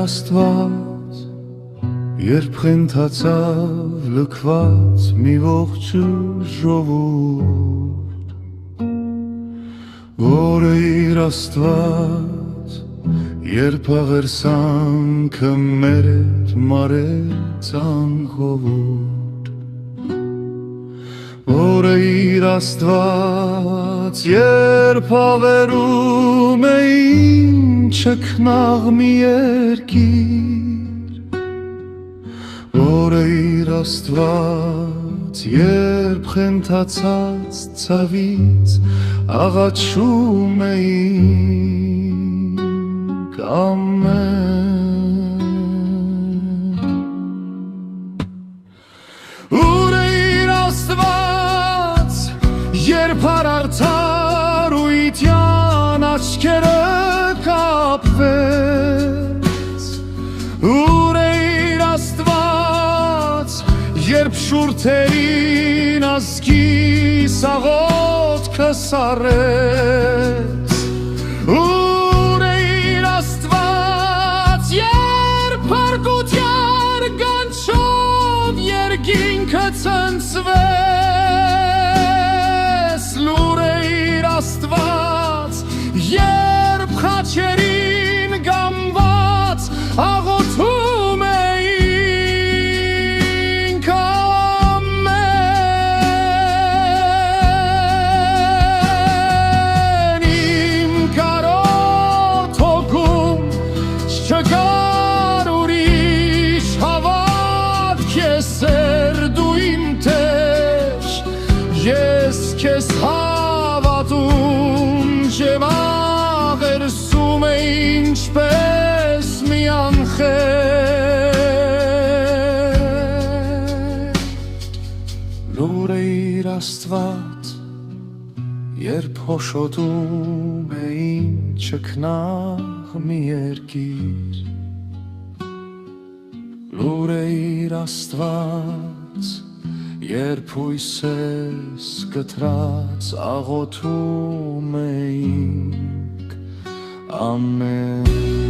Աստված, երբ խենթացավ լքված մի ողջ ժողովուրդ, որը իր Աստված, երբ աղերսանքը մեր հետ մարեց անխովուրդ, որը իր Աստված, երբ ավերում է չքնաղ մի երկիր, որը իր Աստված, երբ խենթացած ցավից աղաչում էինք ամեն։ Ուր է իր Աստված, երբ արարծար ու իտյան աչքերը կապվեց, ուր է իր Աստված, երբ շուրթերին ազգիս աղոթքը սառեց, ուր է իր Աստված, երբ փրկության գանչով երկինքը ցնցվեց, լուր է իր Աստված, երբ խաչերին գամված աղոթում էինք ամեն։ Իմ կարոտ հոգում չկար ուրիշ հավատք, ես էր դու իմ Տեր, ես քեզ հավատում չեմ աղերսում է ինչպես մի անխետ, լուր է իր Աստված, երբ հոշոտում էին չքնաղ մի երկիր, լուր է իր Աստված, երբ հույսես կտրած աղոթում էինք ամեն։